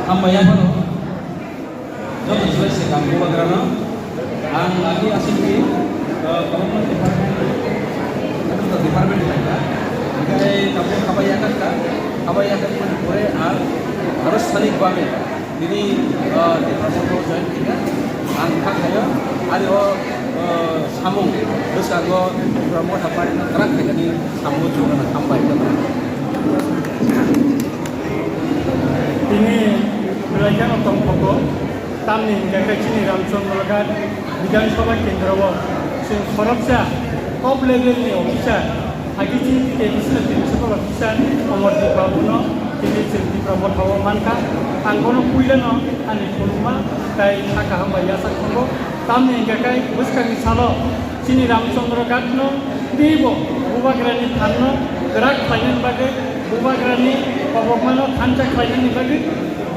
Hambayan pano, jauh selesai kampung bagrana, ang lagi asing di government department kita, kayak kampung kabayakan pun boleh harus saling bangun. Jadi di proses join kita, angkat saya ada sambung, terus kalau promote apa ini kerak jadi sambung juga hambayan. Ini belajar untuk pokok, tamni jaga cini Ramchandra Ghat Bidhan Sabha Kendra sing Sorabsa top level ni officer agi cini edition principal officer Amar Dipabuno ini sing promote hawa manka angkono kuilano ani kuluma kai saka hamba yasa kongo tamni jaga buskang salo cini Ramchandra Ghat no dibo bubagrani thanno gerak painen bage bubagrani pabokmano thanca painen bage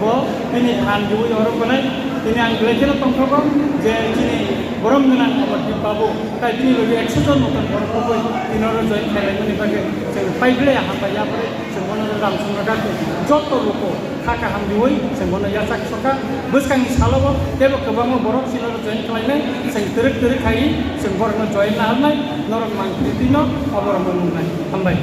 bo ini han jui orang panai ini ang belajar tongkol je ini borom dengan Amar Dipabu kai ini lebih eksojon nonton borom kobo ini orang join kalian ini bagi sing paibele ya hamba ya pare sembono Ramchandra Ghat joto loko kaka ham jui sembono ya sak soka buskang salobo tebo kebango borom sinoro join kalian sing terik kai sing borom join na hamai norong mang titino aborom munai hambai